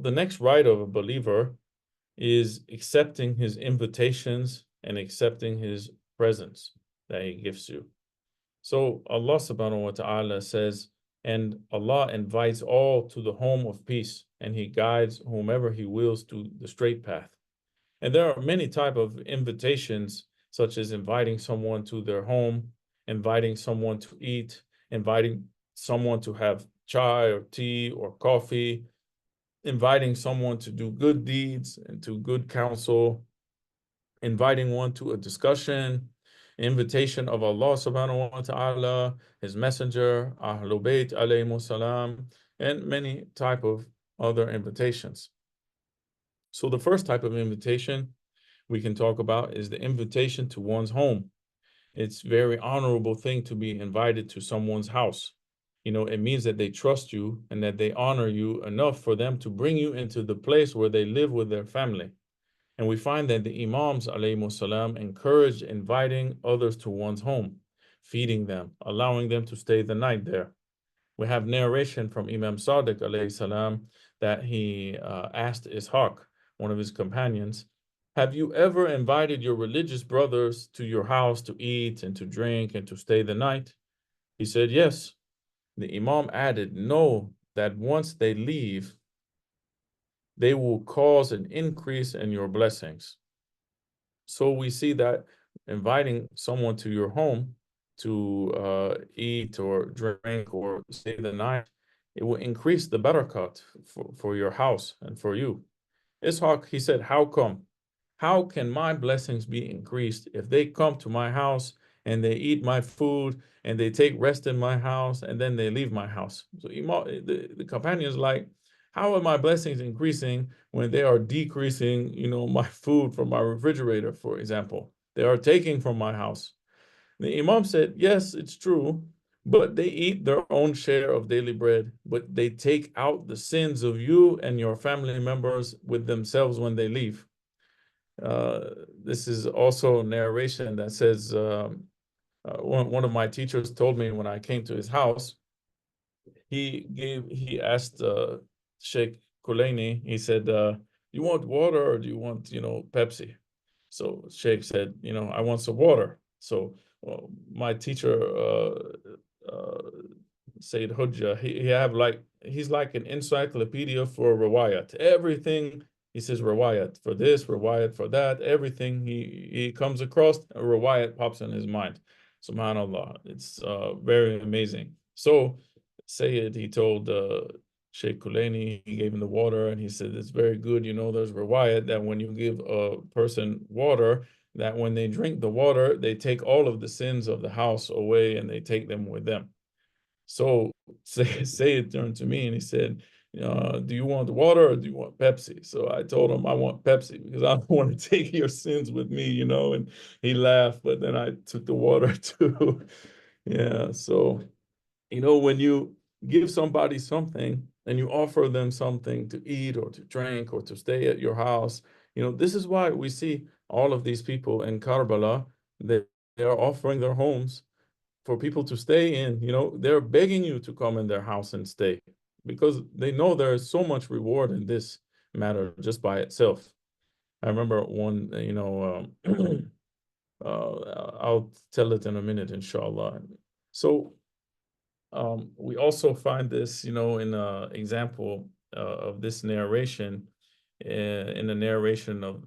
the next right of a believer is accepting his invitations and accepting his presence that he gives you. So Allah subhanahu wa ta'ala says, and Allah invites all to the home of peace, and he guides whomever he wills to the straight path. And there are many type of invitations, such as inviting someone to their home, inviting someone to eat, inviting someone to have chai or tea or coffee, inviting someone to do good deeds and to good counsel, inviting one to a discussion, invitation of Allah subhanahu wa ta'ala, his messenger, Ahlul Bayt alayhimu salam, and many type of other invitations. So the first type of invitation we can talk about is the invitation to one's home. It's a very honorable thing to be invited to someone's house. You know, it means that they trust you and that they honor you enough for them to bring you into the place where they live with their family. And we find that the Imams alayhimu salam encouraged inviting others to one's home, feeding them, allowing them to stay the night there. We have narration from Imam Sadiq alayhi salam that he asked Ishaq, one of his companions, have you ever invited your religious brothers to your house to eat and to drink and to stay the night? He said, yes. The Imam added, know that once they leave, they will cause an increase in your blessings. So we see that inviting someone to your home to eat or drink or stay the night, it will increase the barakat for your house and for you. Ishaq, he said, how come? How can my blessings be increased if they come to my house and they eat my food and they take rest in my house and then they leave my house? So the companion is like, how are my blessings increasing when they are decreasing, my food from my refrigerator, for example? They are taking from my house. The Imam said, yes, it's true, but they eat their own share of daily bread, but they take out the sins of you and your family members with themselves when they leave. This is also a narration that says, one of my teachers told me when I came to his house, he asked Sheikh Kulaini, he said, you want water or do you want, Pepsi? So Sheikh said, I want some water. So my teacher, Sayyid Hujja, he's like an encyclopedia for riwayat. Everything he says riwayat for this, riwayat for that, everything he comes across, a riwayat pops in his mind. Subhanallah, it's very amazing. So Sayyid, he told Sheikh Kulaini, he gave him the water and he said, it's very good. There's riwayat that when you give a person water, that when they drink the water, they take all of the sins of the house away and they take them with them. So Sayyid turned to me and he said, do you want water or do you want Pepsi? So I told him I want Pepsi because I don't want to take your sins with me, and he laughed, but then I took the water too. Yeah, so when you give somebody something and you offer them something to eat or to drink or to stay at your house, this is why we see all of these people in Karbala, they are offering their homes for people to stay in. They're begging you to come in their house and stay because they know there is so much reward in this matter just by itself. I remember one, I'll tell it in a minute, inshallah. So we also find this, in an example of this narration, in the narration of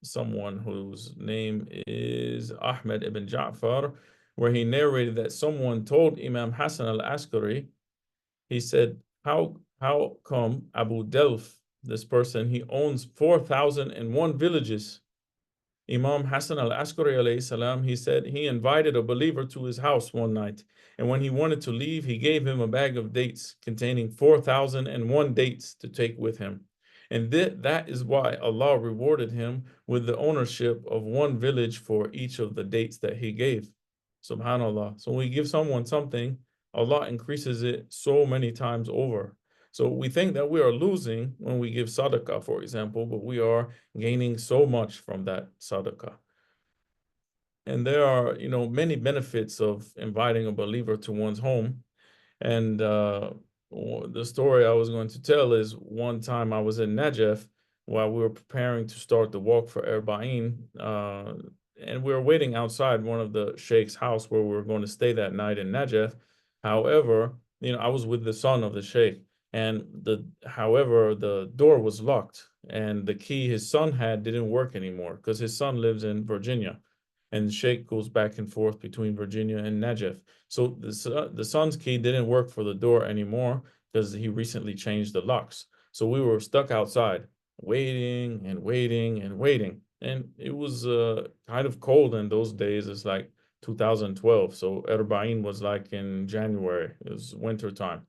someone whose name is Ahmed ibn Ja'far, where he narrated that someone told Imam Hassan al-Askari, he said, how come Abu Delf, this person, he owns 4,001 villages? Imam Hassan al-Askari alayhi salam, he said he invited a believer to his house one night, and when he wanted to leave, he gave him a bag of dates containing 4,001 dates to take with him. And that is why Allah rewarded him with the ownership of one village for each of the dates that he gave. Subhanallah. So when we give someone something, Allah increases it so many times over. So we think that we are losing when we give sadaqah, for example, but we are gaining so much from that sadaqah. And there are, many benefits of inviting a believer to one's home. And the story I was going to tell is one time I was in Najaf while we were preparing to start the walk for Erba'in, and we were waiting outside one of the Sheikh's house where we were going to stay that night in Najaf. However, I was with the son of the Sheikh, and however, the door was locked, and the key his son had didn't work anymore because his son lives in Virginia, and Sheikh goes back and forth between Virginia and Najaf. So the son's key didn't work for the door anymore because he recently changed the locks. So we were stuck outside, waiting and waiting and waiting. And it was kind of cold in those days. It's like 2012. So Erbain was like in January. It was winter time.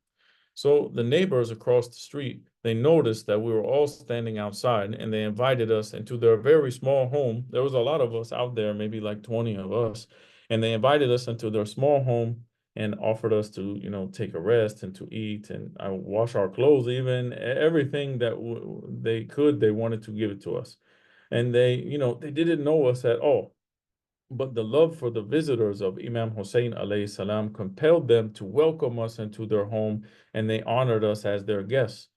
So the neighbors across the street, they noticed that we were all standing outside and they invited us into their very small home. There was a lot of us out there, maybe like 20 of us, and they invited us into their small home and offered us to, take a rest and to eat and wash our clothes, even everything that they could, they wanted to give it to us. And they didn't know us at all. But the love for the visitors of Imam Hussein alayhi salam compelled them to welcome us into their home, and they honored us as their guests.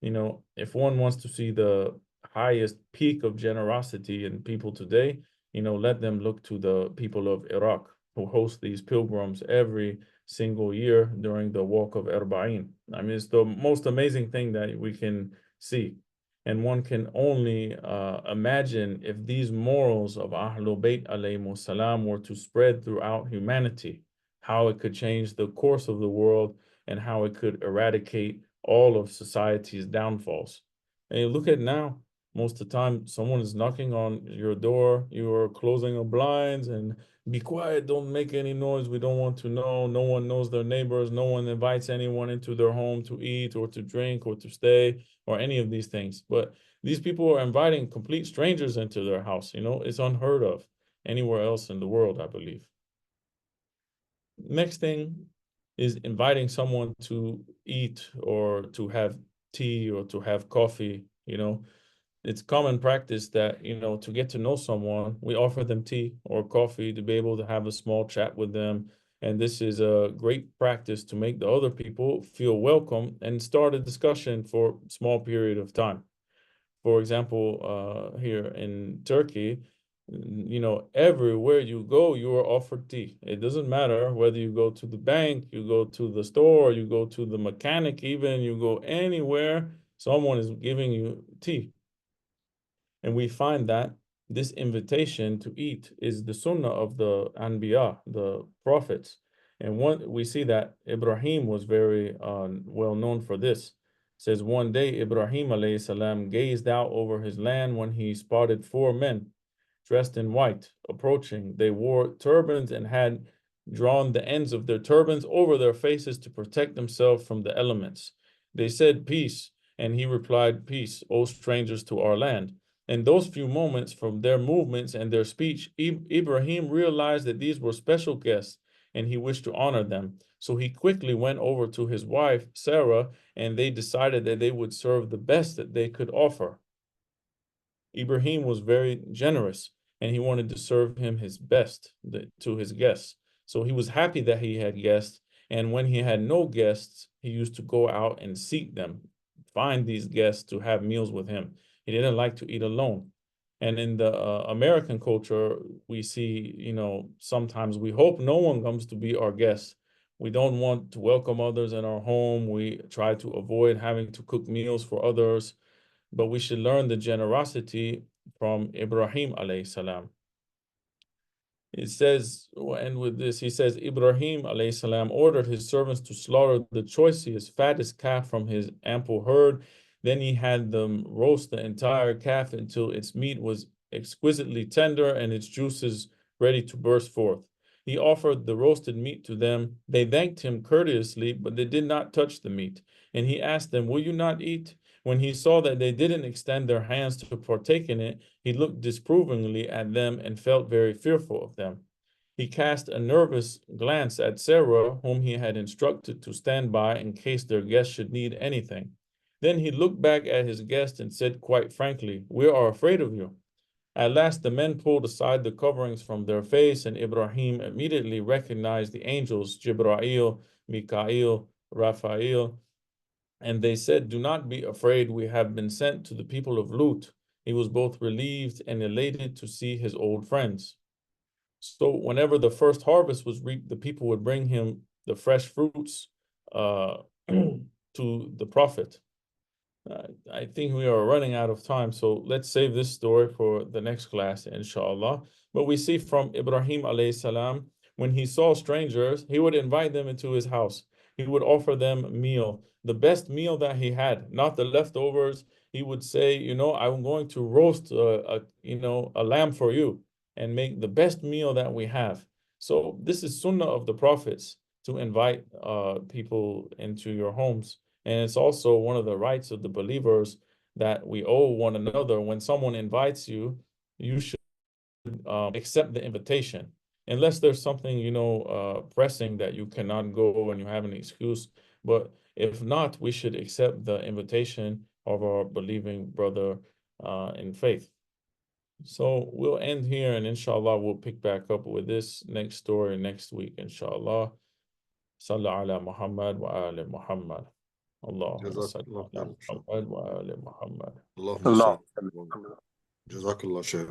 If one wants to see the highest peak of generosity in people today, let them look to the people of Iraq who host these pilgrims every single year during the walk of Erba'in. I mean, it's the most amazing thing that we can see. And one can only imagine if these morals of Ahlul Bayt alayhimus salam were to spread throughout humanity, how it could change the course of the world and how it could eradicate all of society's downfalls. And you look at now, most of the time, someone is knocking on your door, you are closing the blinds and be quiet, don't make any noise, we don't want to know. No one knows their neighbors, no one invites anyone into their home to eat or to drink or to stay or any of these things. But these people are inviting complete strangers into their house. It's unheard of anywhere else in the world, I believe. Next thing is inviting someone to eat or to have tea or to have coffee. It's common practice that, to get to know someone, we offer them tea or coffee to be able to have a small chat with them. And this is a great practice to make the other people feel welcome and start a discussion for a small period of time. For example, here in Turkey, everywhere you go, you are offered tea. It doesn't matter whether you go to the bank, you go to the store, you go to the mechanic, even you go anywhere, someone is giving you tea. And we find that this invitation to eat is the sunnah of the Anbiya, the prophets. And we see that Ibrahim was very well known for this. It says one day Ibrahim alayhi salam gazed out over his land when he spotted four men dressed in white approaching. They wore turbans and had drawn the ends of their turbans over their faces to protect themselves from the elements. They said, "Peace." And he replied, "Peace, O strangers to our land." In those few moments, from their movements and their speech, Ibrahim realized that these were special guests and he wished to honor them. So he quickly went over to his wife, Sarah, and they decided that they would serve the best that they could offer. Ibrahim was very generous and he wanted to serve him his best to his guests. So he was happy that he had guests. And when he had no guests, he used to go out and seek them, find these guests to have meals with him. He didn't like to eat alone. And in the American culture, we see, sometimes we hope no one comes to be our guest. We don't want to welcome others in our home. We try to avoid having to cook meals for others, but we should learn the generosity from Ibrahim alayhi salam. It says, we'll end with this. He says, Ibrahim alayhi salam ordered his servants to slaughter the choicest, fattest calf from his ample herd. Then he had them roast the entire calf until its meat was exquisitely tender and its juices ready to burst forth. He offered the roasted meat to them. They thanked him courteously, but they did not touch the meat. And he asked them, "Will you not eat?" When he saw that they didn't extend their hands to partake in it, he looked disapprovingly at them and felt very fearful of them. He cast a nervous glance at Sarah, whom he had instructed to stand by in case their guest should need anything. Then he looked back at his guest and said quite frankly, "We are afraid of you." At last the men pulled aside the coverings from their face, and Ibrahim immediately recognized the angels, Jibra'il, Mikael, Raphael, And they said, "Do not be afraid, we have been sent to the people of Lut." He was both relieved and elated to see his old friends. So whenever the first harvest was reaped, the people would bring him the fresh fruits to the prophet. I think we are running out of time, so let's save this story for the next class, inshallah. But we see from Ibrahim alayhi salam, when he saw strangers, he would invite them into his house. He would offer them a meal, the best meal that he had, not the leftovers. He would say, I'm going to roast a lamb for you and make the best meal that we have. So this is sunnah of the prophets, to invite people into your homes. And it's also one of the rights of the believers that we owe one another. When someone invites you, you should accept the invitation, unless there's something, pressing that you cannot go and you have an excuse. But if not, we should accept the invitation of our believing brother in faith. So we'll end here, and inshallah, we'll pick back up with this next story next week, inshallah. Sallu ala Muhammad wa ali Muhammad. اللهم جزاك صل الله على خير. محمد وآل محمد. اللهم الله صل. جزاك الله شيخ.